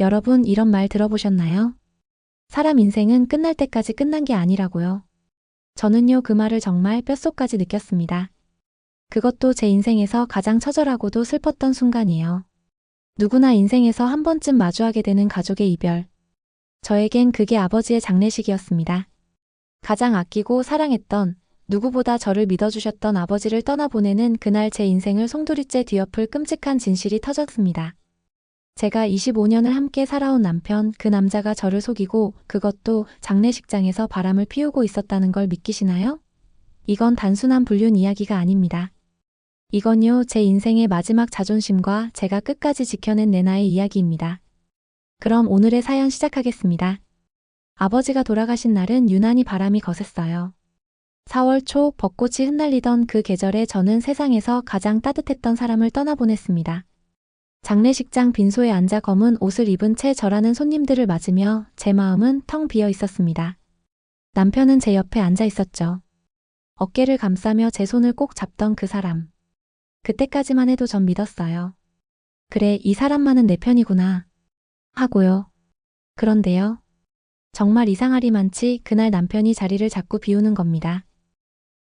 여러분 이런 말 들어보셨나요? 사람 인생은 끝날 때까지 끝난 게 아니라고요. 저는요 그 말을 정말 뼛속까지 느꼈습니다. 그것도 제 인생에서 가장 처절하고도 슬펐던 순간이에요. 누구나 인생에서 한 번쯤 마주하게 되는 가족의 이별. 저에겐 그게 아버지의 장례식이었습니다. 가장 아끼고 사랑했던, 누구보다 저를 믿어주셨던 아버지를 떠나보내는 그날 제 인생을 송두리째 뒤엎을 끔찍한 진실이 터졌습니다. 제가 25년을 함께 살아온 남편, 그 남자가 저를 속이고 그것도 장례식장에서 바람을 피우고 있었다는 걸 믿기시나요? 이건 단순한 불륜 이야기가 아닙니다. 이건요, 제 인생의 마지막 자존심과 제가 끝까지 지켜낸 내 나의 이야기입니다. 그럼 오늘의 사연 시작하겠습니다. 아버지가 돌아가신 날은 유난히 바람이 거셌어요. 4월 초 벚꽃이 흩날리던 그 계절에 저는 세상에서 가장 따뜻했던 사람을 떠나보냈습니다. 장례식장 빈소에 앉아 검은 옷을 입은 채 절하는 손님들을 맞으며 제 마음은 텅 비어 있었습니다. 남편은 제 옆에 앉아 있었죠. 어깨를 감싸며 제 손을 꼭 잡던 그 사람. 그때까지만 해도 전 믿었어요. 그래, 이 사람만은 내 편이구나. 하고요. 그런데요. 정말 이상하리만치 그날 남편이 자리를 자꾸 비우는 겁니다.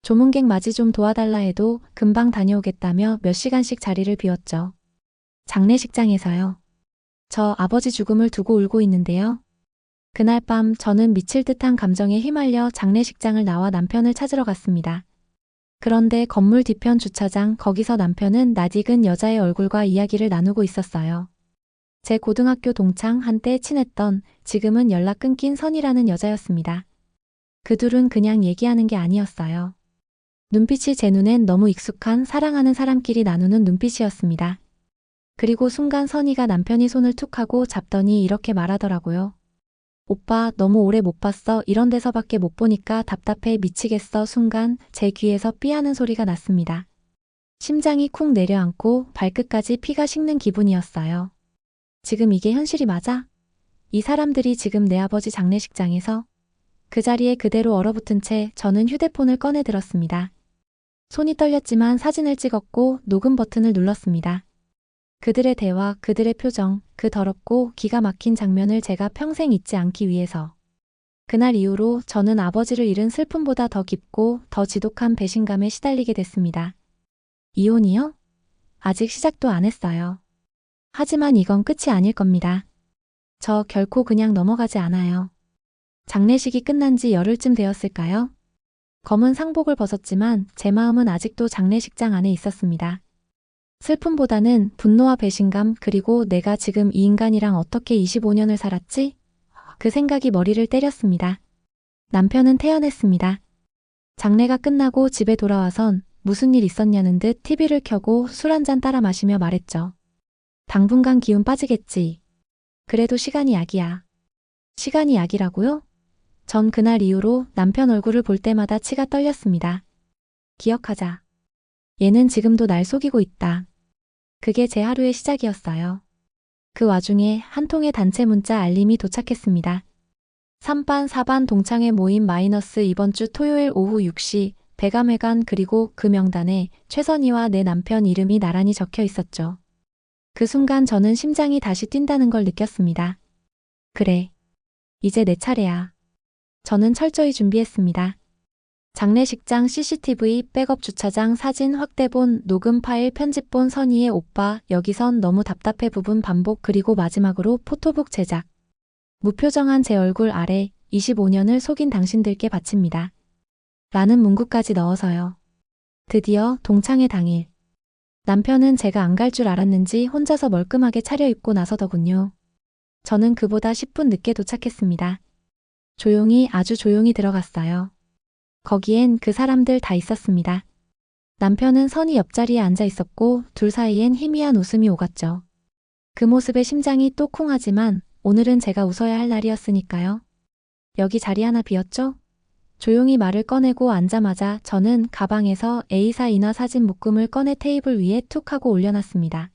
조문객 맞이 좀 도와달라 해도 금방 다녀오겠다며 몇 시간씩 자리를 비웠죠. 장례식장에서요. 저 아버지 죽음을 두고 울고 있는데요. 그날 밤 저는 미칠 듯한 감정에 휘말려 장례식장을 나와 남편을 찾으러 갔습니다. 그런데 건물 뒤편 주차장, 거기서 남편은 낯익은 여자의 얼굴과 이야기를 나누고 있었어요. 제 고등학교 동창, 한때 친했던, 지금은 연락 끊긴 선이라는 여자였습니다. 그 둘은 그냥 얘기하는 게 아니었어요. 눈빛이 제 눈엔 너무 익숙한 사랑하는 사람끼리 나누는 눈빛이었습니다. 그리고 순간 선이가 남편이 손을 툭 하고 잡더니 이렇게 말하더라고요. 오빠, 너무 오래 못 봤어. 이런 데서밖에 못 보니까 답답해 미치겠어. 순간 제 귀에서 삐하는 소리가 났습니다. 심장이 쿵 내려앉고 발끝까지 피가 식는 기분이었어요. 지금 이게 현실이 맞아? 이 사람들이 지금 내 아버지 장례식장에서? 그 자리에 그대로 얼어붙은 채 저는 휴대폰을 꺼내 들었습니다. 손이 떨렸지만 사진을 찍었고 녹음 버튼을 눌렀습니다. 그들의 대화, 그들의 표정, 그 더럽고 기가 막힌 장면을 제가 평생 잊지 않기 위해서. 그날 이후로 저는 아버지를 잃은 슬픔보다 더 깊고 더 지독한 배신감에 시달리게 됐습니다. 이혼이요? 아직 시작도 안 했어요. 하지만 이건 끝이 아닐 겁니다. 저 결코 그냥 넘어가지 않아요. 장례식이 끝난 지 열흘쯤 되었을까요? 검은 상복을 벗었지만 제 마음은 아직도 장례식장 안에 있었습니다. 슬픔보다는 분노와 배신감, 그리고 내가 지금 이 인간이랑 어떻게 25년을 살았지? 그 생각이 머리를 때렸습니다. 남편은 태어났습니다. 장례가 끝나고 집에 돌아와선 무슨 일 있었냐는 듯 TV를 켜고 술 한잔 따라 마시며 말했죠. 당분간 기운 빠지겠지. 그래도 시간이 약이야. 시간이 약이라고요? 전 그날 이후로 남편 얼굴을 볼 때마다 치가 떨렸습니다. 기억하자. 얘는 지금도 날 속이고 있다. 그게 제 하루의 시작이었어요. 그 와중에 한 통의 단체 문자 알림이 도착했습니다. 3반 4반 동창회 모임 마이너스 이번 주 토요일 오후 6시 백암회관, 그리고 그 명단에 최선희와 내 남편 이름이 나란히 적혀 있었죠. 그 순간 저는 심장이 다시 뛴다는 걸 느꼈습니다. 그래. 이제 내 차례야. 저는 철저히 준비했습니다. 장례식장 CCTV, 백업 주차장, 사진 확대본, 녹음 파일, 편집본, 선희의 오빠, 여기선 너무 답답해 부분 반복, 그리고 마지막으로 포토북 제작. 무표정한 제 얼굴 아래 25년을 속인 당신들께 바칩니다. 라는 문구까지 넣어서요. 드디어 동창회 당일. 남편은 제가 안 갈 줄 알았는지 혼자서 멀끔하게 차려입고 나서더군요. 저는 그보다 10분 늦게 도착했습니다. 조용히, 아주 조용히 들어갔어요. 거기엔 그 사람들 다 있었습니다. 남편은 선희 옆자리에 앉아 있었고 둘 사이엔 희미한 웃음이 오갔죠. 그 모습에 심장이 또 쿵하지만 오늘은 제가 웃어야 할 날이었으니까요. 여기 자리 하나 비었죠? 조용히 말을 꺼내고 앉자마자 저는 가방에서 A사 인화 사진 묶음을 꺼내 테이블 위에 툭 하고 올려놨습니다.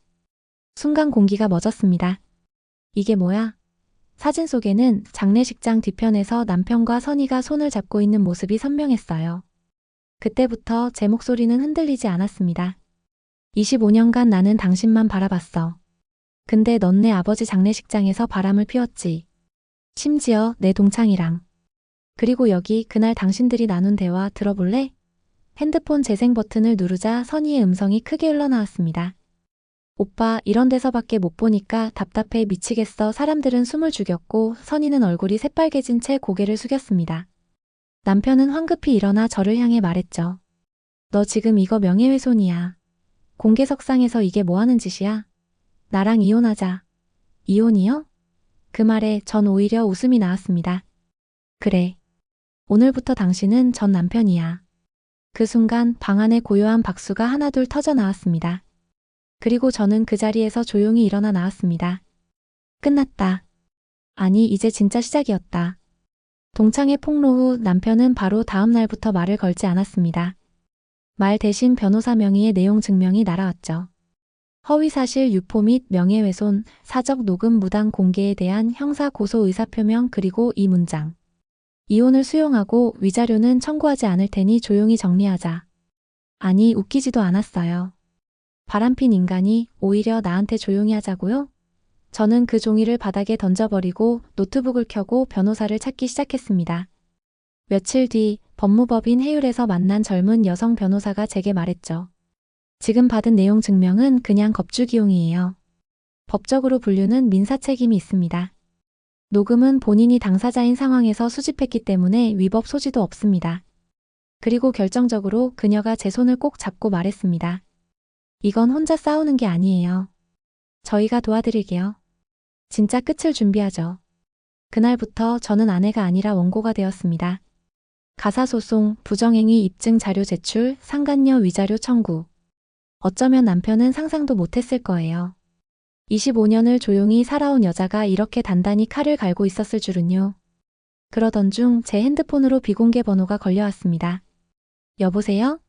순간 공기가 멎었습니다. 이게 뭐야? 사진 속에는 장례식장 뒤편에서 남편과 선희가 손을 잡고 있는 모습이 선명했어요. 그때부터 제 목소리는 흔들리지 않았습니다. 25년간 나는 당신만 바라봤어. 근데 넌 내 아버지 장례식장에서 바람을 피웠지. 심지어 내 동창이랑. 그리고 여기 그날 당신들이 나눈 대화 들어볼래? 핸드폰 재생 버튼을 누르자 선희의 음성이 크게 흘러나왔습니다. 오빠, 이런 데서밖에 못 보니까 답답해 미치겠어. 사람들은 숨을 죽였고 선희는 얼굴이 새빨개진 채 고개를 숙였습니다. 남편은 황급히 일어나 저를 향해 말했죠. 너 지금 이거 명예훼손이야. 공개석상에서 이게 뭐 하는 짓이야? 나랑 이혼하자. 이혼이요? 그 말에 전 오히려 웃음이 나왔습니다. 그래. 오늘부터 당신은 전 남편이야. 그 순간 방 안에 고요한 박수가 하나둘 터져 나왔습니다. 그리고 저는 그 자리에서 조용히 일어나 나왔습니다. 끝났다. 아니, 이제 진짜 시작이었다. 동창의 폭로 후 남편은 바로 다음 날부터 말을 걸지 않았습니다. 말 대신 변호사 명의의 내용 증명이 날아왔죠. 허위사실 유포 및 명예훼손, 사적 녹음 무단 공개에 대한 형사 고소 의사표명 그리고 이 문장. 이혼을 수용하고 위자료는 청구하지 않을 테니 조용히 정리하자. 아니, 웃기지도 않았어요. 바람핀 인간이 오히려 나한테 조용히 하자고요? 저는 그 종이를 바닥에 던져버리고 노트북을 켜고 변호사를 찾기 시작했습니다. 며칠 뒤 법무법인 해율에서 만난 젊은 여성 변호사가 제게 말했죠. 지금 받은 내용 증명은 그냥 겁주기용이에요. 법적으로 분류는 민사 책임이 있습니다. 녹음은 본인이 당사자인 상황에서 수집했기 때문에 위법 소지도 없습니다. 그리고 결정적으로 그녀가 제 손을 꼭 잡고 말했습니다. 이건 혼자 싸우는 게 아니에요. 저희가 도와드릴게요. 진짜 끝을 준비하죠. 그날부터 저는 아내가 아니라 원고가 되었습니다. 가사소송, 부정행위 입증 자료 제출, 상간녀 위자료 청구. 어쩌면 남편은 상상도 못했을 거예요. 25년을 조용히 살아온 여자가 이렇게 단단히 칼을 갈고 있었을 줄은요. 그러던 중 제 핸드폰으로 비공개 번호가 걸려왔습니다. 여보세요?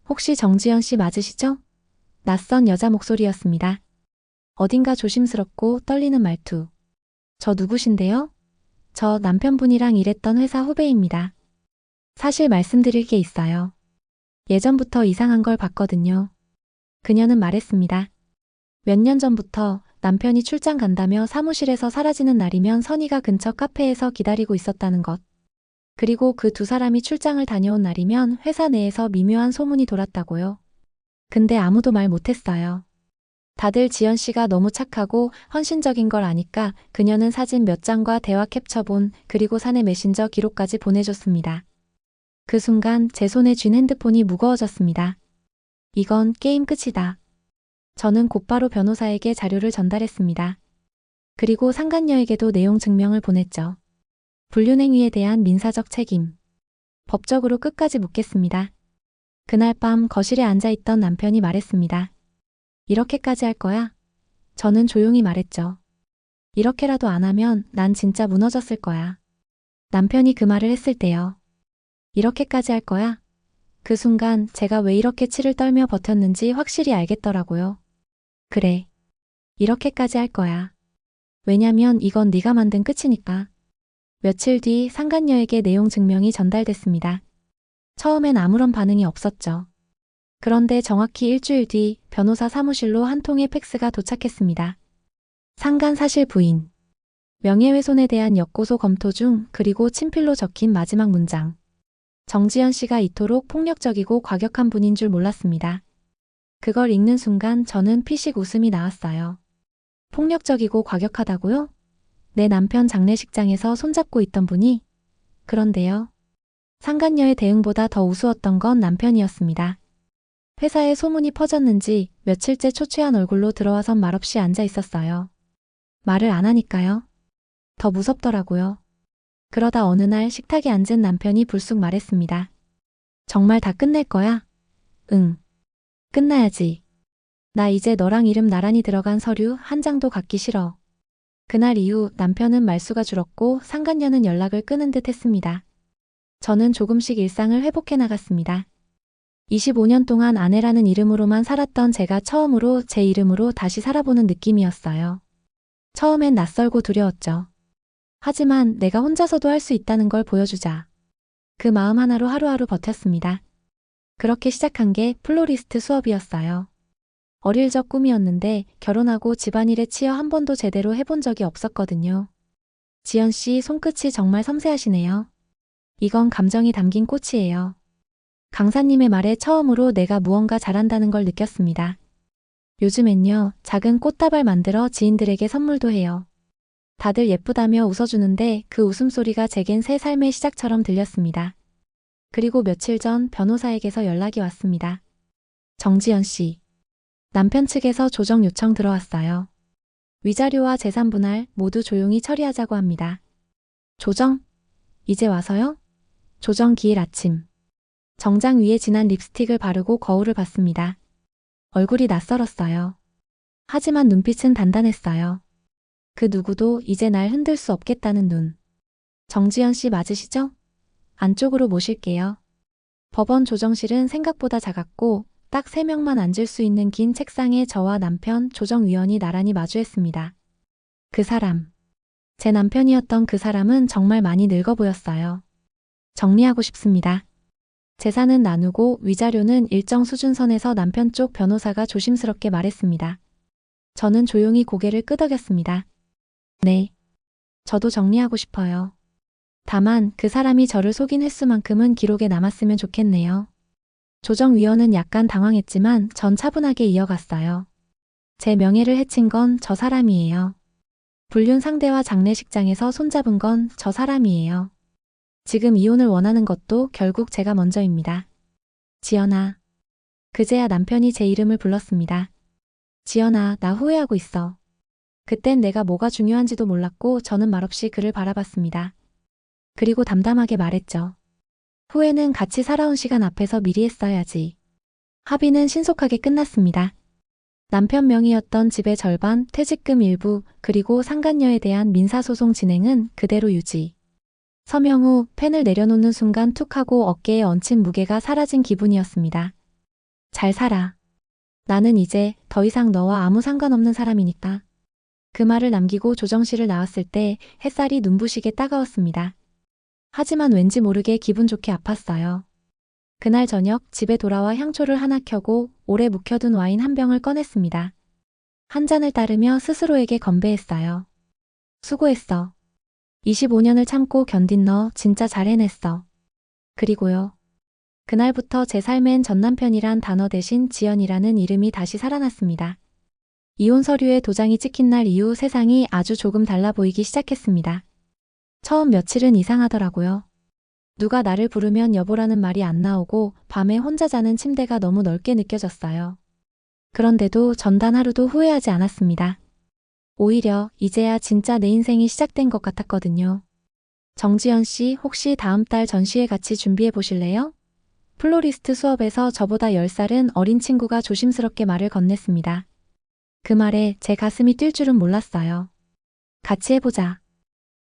혹시 정지연 씨 맞으시죠? 낯선 여자 목소리였습니다. 어딘가 조심스럽고 떨리는 말투. 저 누구신데요? 저 남편분이랑 일했던 회사 후배입니다. 사실 말씀드릴 게 있어요. 예전부터 이상한 걸 봤거든요. 그녀는 말했습니다. 몇 년 전부터 남편이 출장 간다며 사무실에서 사라지는 날이면 선희가 근처 카페에서 기다리고 있었다는 것. 그리고 그 두 사람이 출장을 다녀온 날이면 회사 내에서 미묘한 소문이 돌았다고요. 근데 아무도 말 못했어요. 다들 지연 씨가 너무 착하고 헌신적인 걸 아니까 그녀는 사진 몇 장과 대화 캡처본 그리고 사내 메신저 기록까지 보내줬습니다. 그 순간 제 손에 쥔 핸드폰이 무거워졌습니다. 이건 게임 끝이다. 저는 곧바로 변호사에게 자료를 전달했습니다. 그리고 상간녀에게도 내용 증명을 보냈죠. 불륜행위에 대한 민사적 책임. 법적으로 끝까지 묻겠습니다. 그날 밤 거실에 앉아있던 남편이 말했습니다. 이렇게까지 할 거야? 저는 조용히 말했죠. 이렇게라도 안 하면 난 진짜 무너졌을 거야. 남편이 그 말을 했을 때요. 이렇게까지 할 거야? 그 순간 제가 왜 이렇게 치를 떨며 버텼는지 확실히 알겠더라고요. 그래. 이렇게까지 할 거야. 왜냐면 이건 네가 만든 끝이니까. 며칠 뒤 상간녀에게 내용 증명이 전달됐습니다. 처음엔 아무런 반응이 없었죠. 그런데 정확히 일주일 뒤 변호사 사무실로 한 통의 팩스가 도착했습니다. 상간 사실 부인. 명예훼손에 대한 역고소 검토 중 그리고 친필로 적힌 마지막 문장. 정지연 씨가 이토록 폭력적이고 과격한 분인 줄 몰랐습니다. 그걸 읽는 순간 저는 피식 웃음이 나왔어요. 폭력적이고 과격하다고요? 내 남편 장례식장에서 손잡고 있던 분이? 그런데요. 상간녀의 대응보다 더 우스웠던 건 남편이었습니다. 회사에 소문이 퍼졌는지 며칠째 초췌한 얼굴로 들어와선 말없이 앉아 있었어요. 말을 안 하니까요. 더 무섭더라고요. 그러다 어느 날 식탁에 앉은 남편이 불쑥 말했습니다. 정말 다 끝낼 거야? 응. 끝나야지. 나 이제 너랑 이름 나란히 들어간 서류 한 장도 갖기 싫어. 그날 이후 남편은 말수가 줄었고 상간녀는 연락을 끊은 듯 했습니다. 저는 조금씩 일상을 회복해 나갔습니다. 25년 동안 아내라는 이름으로만 살았던 제가 처음으로 제 이름으로 다시 살아보는 느낌이었어요. 처음엔 낯설고 두려웠죠. 하지만 내가 혼자서도 할 수 있다는 걸 보여주자. 그 마음 하나로 하루하루 버텼습니다. 그렇게 시작한 게 플로리스트 수업이었어요. 어릴 적 꿈이었는데 결혼하고 집안일에 치여 한 번도 제대로 해본 적이 없었거든요. 지연 씨 손끝이 정말 섬세하시네요. 이건 감정이 담긴 꽃이에요. 강사님의 말에 처음으로 내가 무언가 잘한다는 걸 느꼈습니다. 요즘엔요, 작은 꽃다발 만들어 지인들에게 선물도 해요. 다들 예쁘다며 웃어주는데 그 웃음소리가 제겐 새 삶의 시작처럼 들렸습니다. 그리고 며칠 전 변호사에게서 연락이 왔습니다. 정지연 씨. 남편 측에서 조정 요청 들어왔어요. 위자료와 재산 분할 모두 조용히 처리하자고 합니다. 조정? 이제 와서요? 조정 기일 아침. 정장 위에 진한 립스틱을 바르고 거울을 봤습니다. 얼굴이 낯설었어요. 하지만 눈빛은 단단했어요. 그 누구도 이제 날 흔들 수 없겠다는 눈. 정지연 씨 맞으시죠? 안쪽으로 모실게요. 법원 조정실은 생각보다 작았고 딱 3명만 앉을 수 있는 긴 책상에 저와 남편 조정위원이 나란히 마주했습니다. 그 사람. 제 남편이었던 그 사람은 정말 많이 늙어 보였어요. 정리하고 싶습니다. 재산은 나누고 위자료는 일정 수준 선에서 남편 쪽 변호사가 조심스럽게 말했습니다. 저는 조용히 고개를 끄덕였습니다. 네. 저도 정리하고 싶어요. 다만 그 사람이 저를 속인 횟수만큼은 기록에 남았으면 좋겠네요. 조정위원은 약간 당황했지만 전 차분하게 이어갔어요. 제 명예를 해친 건 저 사람이에요. 불륜 상대와 장례식장에서 손잡은 건 저 사람이에요. 지금 이혼을 원하는 것도 결국 제가 먼저입니다. 지연아. 그제야 남편이 제 이름을 불렀습니다. 지연아, 나 후회하고 있어. 그땐 내가 뭐가 중요한지도 몰랐고 저는 말없이 그를 바라봤습니다. 그리고 담담하게 말했죠. 후회는 같이 살아온 시간 앞에서 미리 했어야지. 합의는 신속하게 끝났습니다. 남편 명의였던 집의 절반, 퇴직금 일부, 그리고 상간녀에 대한 민사소송 진행은 그대로 유지. 서명 후 펜을 내려놓는 순간 툭 하고 어깨에 얹힌 무게가 사라진 기분이었습니다. 잘 살아. 나는 이제 더 이상 너와 아무 상관없는 사람이니까. 그 말을 남기고 조정실을 나왔을 때 햇살이 눈부시게 따가웠습니다. 하지만 왠지 모르게 기분 좋게 아팠어요. 그날 저녁 집에 돌아와 향초를 하나 켜고 오래 묵혀둔 와인 한 병을 꺼냈습니다. 한 잔을 따르며 스스로에게 건배했어요. 수고했어. 25년을 참고 견딘 너 진짜 잘 해냈어. 그리고요. 그날부터 제 삶엔 전남편이란 단어 대신 지연이라는 이름이 다시 살아났습니다. 이혼 서류에 도장이 찍힌 날 이후 세상이 아주 조금 달라 보이기 시작했습니다. 처음 며칠은 이상하더라고요. 누가 나를 부르면 여보라는 말이 안 나오고 밤에 혼자 자는 침대가 너무 넓게 느껴졌어요. 그런데도 전단 하루도 후회하지 않았습니다. 오히려 이제야 진짜 내 인생이 시작된 것 같았거든요. 정지연 씨 혹시 다음 달 전시회 같이 준비해 보실래요? 플로리스트 수업에서 저보다 10살은 어린 친구가 조심스럽게 말을 건넸습니다. 그 말에 제 가슴이 뛸 줄은 몰랐어요. 같이 해보자.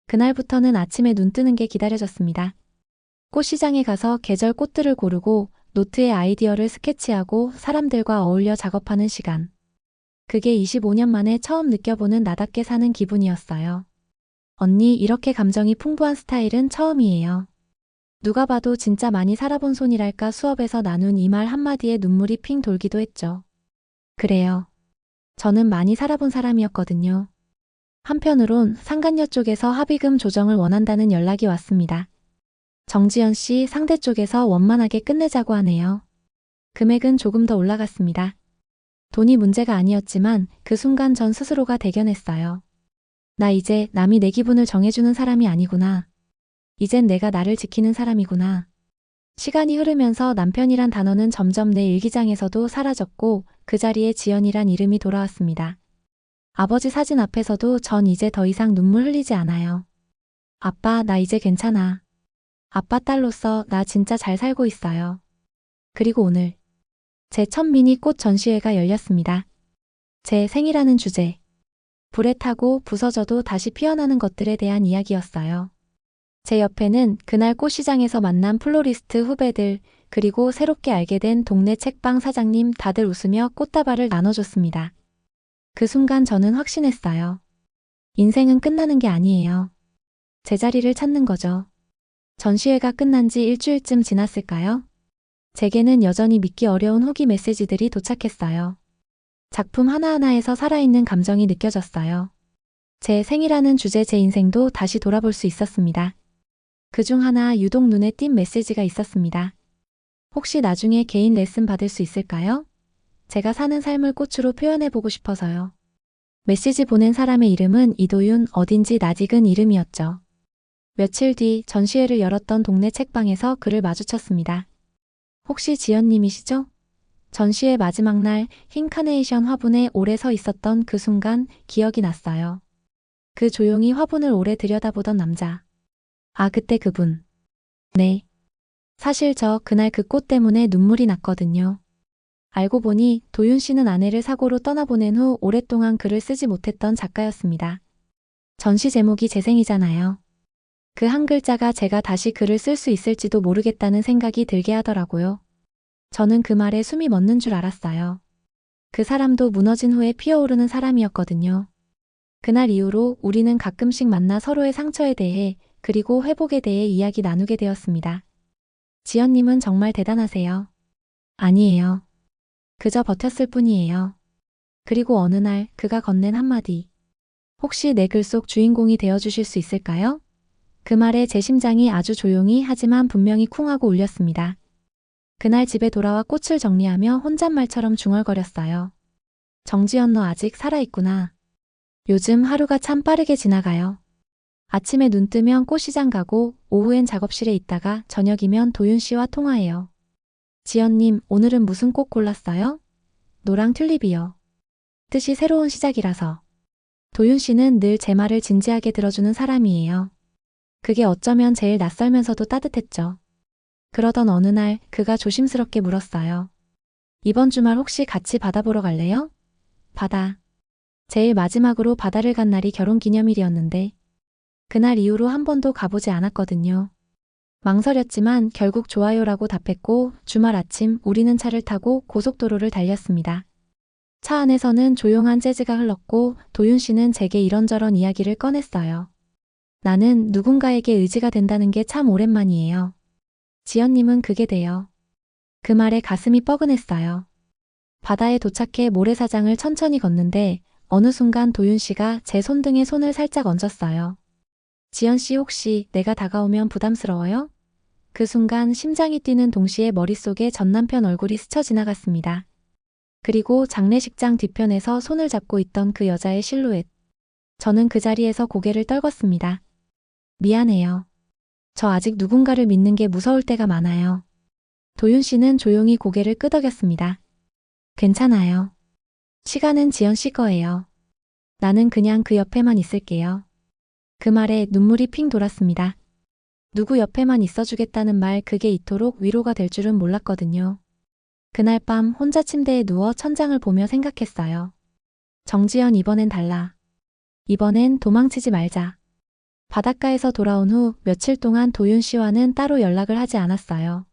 그날부터는 아침에 눈 뜨는 게 기다려졌습니다. 꽃시장에 가서 계절 꽃들을 고르고 노트에 아이디어를 스케치하고 사람들과 어울려 작업하는 시간. 그게 25년 만에 처음 느껴보는 나답게 사는 기분이었어요. 언니, 이렇게 감정이 풍부한 스타일은 처음이에요. 누가 봐도 진짜 많이 살아본 손이랄까. 수업에서 나눈 이 말 한마디에 눈물이 핑 돌기도 했죠. 그래요. 저는 많이 살아본 사람이었거든요. 한편으론 상간녀 쪽에서 합의금 조정을 원한다는 연락이 왔습니다. 정지연 씨 상대 쪽에서 원만하게 끝내자고 하네요. 금액은 조금 더 올라갔습니다. 돈이 문제가 아니었지만 그 순간 전 스스로가 대견했어요. 나 이제 남이 내 기분을 정해주는 사람이 아니구나. 이젠 내가 나를 지키는 사람이구나. 시간이 흐르면서 남편이란 단어는 점점 내 일기장에서도 사라졌고 그 자리에 지연이란 이름이 돌아왔습니다. 아버지 사진 앞에서도 전 이제 더 이상 눈물 흘리지 않아요. 아빠, 나 이제 괜찮아. 아빠 딸로서 나 진짜 잘 살고 있어요. 그리고 오늘 제 첫 미니 꽃 전시회가 열렸습니다. 제 생이라는 주제. 불에 타고 부서져도 다시 피어나는 것들에 대한 이야기였어요. 제 옆에는 그날 꽃시장에서 만난 플로리스트 후배들, 그리고 새롭게 알게 된 동네 책방 사장님, 다들 웃으며 꽃다발을 나눠줬습니다. 그 순간 저는 확신했어요. 인생은 끝나는 게 아니에요. 제자리를 찾는 거죠. 전시회가 끝난 지 일주일쯤 지났을까요? 제게는 여전히 믿기 어려운 후기 메시지들이 도착했어요. 작품 하나하나에서 살아있는 감정이 느껴졌어요. 제 생이라는 주제 제 인생도 다시 돌아볼 수 있었습니다. 그중 하나 유독 눈에 띈 메시지가 있었습니다. 혹시 나중에 개인 레슨 받을 수 있을까요? 제가 사는 삶을 꽃으로 표현해보고 싶어서요. 메시지 보낸 사람의 이름은 이도윤, 어딘지 낯익은 이름이었죠. 며칠 뒤 전시회를 열었던 동네 책방에서 그를 마주쳤습니다. 혹시 지연님이시죠? 전시회 마지막 날 흰 카네이션 화분에 오래 서 있었던 그 순간 기억이 났어요. 그 조용히 화분을 오래 들여다보던 남자. 아, 그때 그분. 네. 사실 저 그날 그 꽃 때문에 눈물이 났거든요. 알고 보니 도윤 씨는 아내를 사고로 떠나보낸 후 오랫동안 글을 쓰지 못했던 작가였습니다. 전시 제목이 재생이잖아요. 그 한 글자가 제가 다시 글을 쓸 수 있을지도 모르겠다는 생각이 들게 하더라고요. 저는 그 말에 숨이 멎는 줄 알았어요. 그 사람도 무너진 후에 피어오르는 사람이었거든요. 그날 이후로 우리는 가끔씩 만나 서로의 상처에 대해 그리고 회복에 대해 이야기 나누게 되었습니다. 지연님은 정말 대단하세요. 아니에요. 그저 버텼을 뿐이에요. 그리고 어느 날 그가 건넨 한마디. 혹시 내 글 속 주인공이 되어주실 수 있을까요? 그 말에 제 심장이 아주 조용히 하지만 분명히 쿵하고 울렸습니다. 그날 집에 돌아와 꽃을 정리하며 혼잣말처럼 중얼거렸어요. 정지연 너 아직 살아있구나. 요즘 하루가 참 빠르게 지나가요. 아침에 눈 뜨면 꽃시장 가고 오후엔 작업실에 있다가 저녁이면 도윤 씨와 통화해요. 지연님, 오늘은 무슨 꽃 골랐어요? 노랑 튤립이요. 뜻이 새로운 시작이라서. 도윤 씨는 늘 제 말을 진지하게 들어주는 사람이에요. 그게 어쩌면 제일 낯설면서도 따뜻했죠. 그러던 어느 날 그가 조심스럽게 물었어요. 이번 주말 혹시 같이 바다 보러 갈래요? 바다. 제일 마지막으로 바다를 간 날이 결혼기념일이었는데 그날 이후로 한 번도 가보지 않았거든요. 망설였지만 결국 좋아요라고 답했고 주말 아침 우리는 차를 타고 고속도로를 달렸습니다. 차 안에서는 조용한 재즈가 흘렀고 도윤 씨는 제게 이런저런 이야기를 꺼냈어요. 나는 누군가에게 의지가 된다는 게 참 오랜만이에요. 지연님은 그게 돼요. 그 말에 가슴이 뻐근했어요. 바다에 도착해 모래사장을 천천히 걷는데 어느 순간 도윤 씨가 제 손등에 손을 살짝 얹었어요. 지연 씨 혹시 내가 다가오면 부담스러워요? 그 순간 심장이 뛰는 동시에 머릿속에 전 남편 얼굴이 스쳐 지나갔습니다. 그리고 장례식장 뒤편에서 손을 잡고 있던 그 여자의 실루엣. 저는 그 자리에서 고개를 떨궜습니다. 미안해요. 저 아직 누군가를 믿는 게 무서울 때가 많아요. 도윤 씨는 조용히 고개를 끄덕였습니다. 괜찮아요. 시간은 지연 씨 거예요. 나는 그냥 그 옆에만 있을게요. 그 말에 눈물이 핑 돌았습니다. 누구 옆에만 있어주겠다는 말 그게 이토록 위로가 될 줄은 몰랐거든요. 그날 밤 혼자 침대에 누워 천장을 보며 생각했어요. 정지연 이번엔 달라. 이번엔 도망치지 말자. 바닷가에서 돌아온 후 며칠 동안 도윤 씨와는 따로 연락을 하지 않았어요.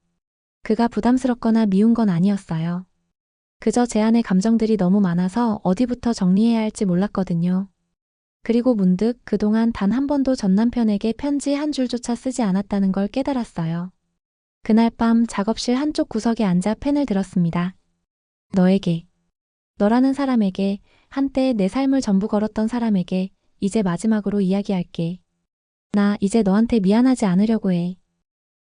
그가 부담스럽거나 미운 건 아니었어요. 그저 제 안의 감정들이 너무 많아서 어디부터 정리해야 할지 몰랐거든요. 그리고 문득 그동안 단 한 번도 전 남편에게 편지 한 줄조차 쓰지 않았다는 걸 깨달았어요. 그날 밤 작업실 한쪽 구석에 앉아 펜을 들었습니다. 너에게, 너라는 사람에게, 한때 내 삶을 전부 걸었던 사람에게 이제 마지막으로 이야기할게. 나 이제 너한테 미안하지 않으려고 해.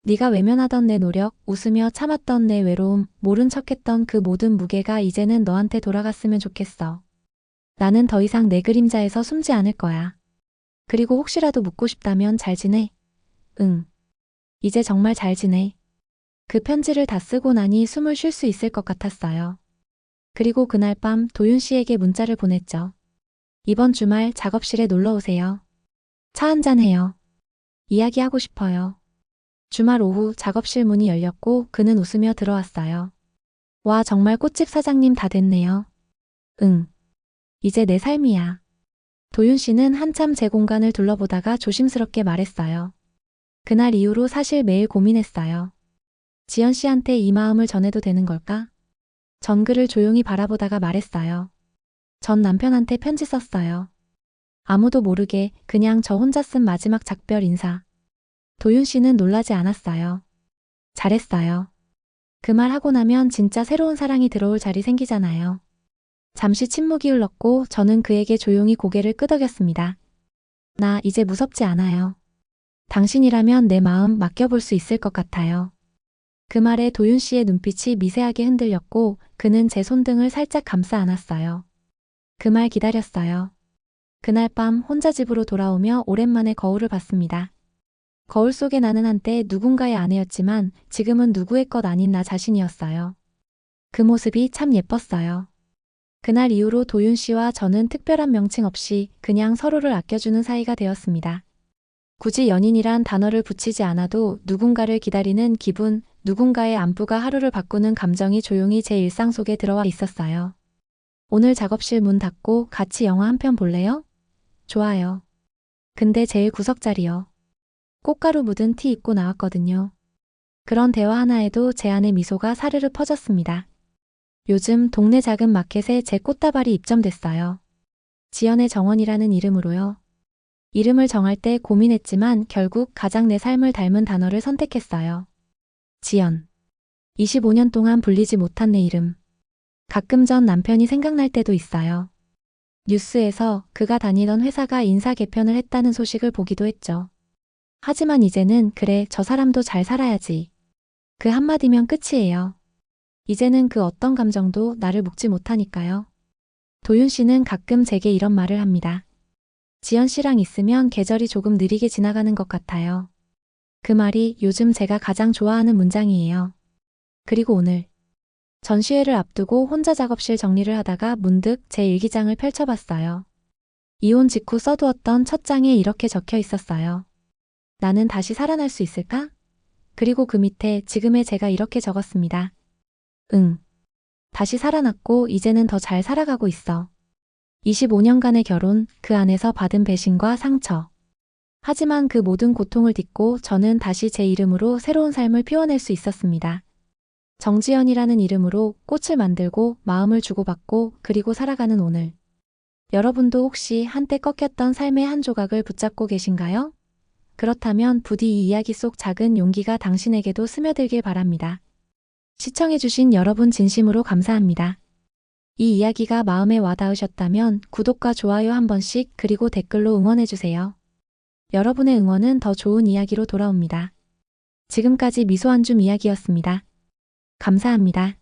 네가 외면하던 내 노력, 웃으며 참았던 내 외로움, 모른 척했던 그 모든 무게가 이제는 너한테 돌아갔으면 좋겠어. 나는 더 이상 내 그림자에서 숨지 않을 거야. 그리고 혹시라도 묻고 싶다면 잘 지내? 응. 이제 정말 잘 지내. 그 편지를 다 쓰고 나니 숨을 쉴 수 있을 것 같았어요. 그리고 그날 밤 도윤 씨에게 문자를 보냈죠. 이번 주말 작업실에 놀러 오세요. 차 한잔 해요. 이야기하고 싶어요. 주말 오후 작업실 문이 열렸고 그는 웃으며 들어왔어요. 와, 정말 꽃집 사장님 다 됐네요. 응. 이제 내 삶이야. 도윤 씨는 한참 제 공간을 둘러보다가 조심스럽게 말했어요. 그날 이후로 사실 매일 고민했어요. 지연 씨한테 이 마음을 전해도 되는 걸까? 전 그를 조용히 바라보다가 말했어요. 전 남편한테 편지 썼어요. 아무도 모르게 그냥 저 혼자 쓴 마지막 작별 인사. 도윤 씨는 놀라지 않았어요. 잘했어요. 그 말 하고 나면 진짜 새로운 사랑이 들어올 자리 생기잖아요. 잠시 침묵이 흘렀고 저는 그에게 조용히 고개를 끄덕였습니다. 나 이제 무섭지 않아요. 당신이라면 내 마음 맡겨볼 수 있을 것 같아요. 그 말에 도윤 씨의 눈빛이 미세하게 흔들렸고 그는 제 손등을 살짝 감싸 안았어요. 그 말 기다렸어요. 그날 밤 혼자 집으로 돌아오며 오랜만에 거울을 봤습니다. 거울 속에 나는 한때 누군가의 아내였지만 지금은 누구의 것 아닌 나 자신이었어요. 그 모습이 참 예뻤어요. 그날 이후로 도윤 씨와 저는 특별한 명칭 없이 그냥 서로를 아껴주는 사이가 되었습니다. 굳이 연인이란 단어를 붙이지 않아도 누군가를 기다리는 기분, 누군가의 안부가 하루를 바꾸는 감정이 조용히 제 일상 속에 들어와 있었어요. 오늘 작업실 문 닫고 같이 영화 한 편 볼래요? 좋아요. 근데 제일 구석자리요. 꽃가루 묻은 티 입고 나왔거든요. 그런 대화 하나에도 제 안에 미소가 사르르 퍼졌습니다. 요즘 동네 작은 마켓에 제 꽃다발이 입점됐어요. 지연의 정원이라는 이름으로요. 이름을 정할 때 고민했지만 결국 가장 내 삶을 닮은 단어를 선택했어요. 지연. 25년 동안 불리지 못한 내 이름. 가끔 전 남편이 생각날 때도 있어요. 뉴스에서 그가 다니던 회사가 인사 개편을 했다는 소식을 보기도 했죠. 하지만 이제는 그래, 저 사람도 잘 살아야지. 그 한마디면 끝이에요. 이제는 그 어떤 감정도 나를 묶지 못하니까요. 도윤 씨는 가끔 제게 이런 말을 합니다. 지연 씨랑 있으면 계절이 조금 느리게 지나가는 것 같아요. 그 말이 요즘 제가 가장 좋아하는 문장이에요. 그리고 오늘 전시회를 앞두고 혼자 작업실 정리를 하다가 문득 제 일기장을 펼쳐봤어요. 이혼 직후 써두었던 첫 장에 이렇게 적혀 있었어요. 나는 다시 살아날 수 있을까? 그리고 그 밑에 지금의 제가 이렇게 적었습니다. 응. 다시 살아났고 이제는 더 잘 살아가고 있어. 25년간의 결혼, 그 안에서 받은 배신과 상처. 하지만 그 모든 고통을 딛고 저는 다시 제 이름으로 새로운 삶을 피워낼 수 있었습니다. 정지연이라는 이름으로 꽃을 만들고 마음을 주고받고 그리고 살아가는 오늘. 여러분도 혹시 한때 꺾였던 삶의 한 조각을 붙잡고 계신가요? 그렇다면 부디 이 이야기 속 작은 용기가 당신에게도 스며들길 바랍니다. 시청해주신 여러분 진심으로 감사합니다. 이 이야기가 마음에 와닿으셨다면 구독과 좋아요 한 번씩 그리고 댓글로 응원해주세요. 여러분의 응원은 더 좋은 이야기로 돌아옵니다. 지금까지 미소 한 줌 이야기였습니다. 감사합니다.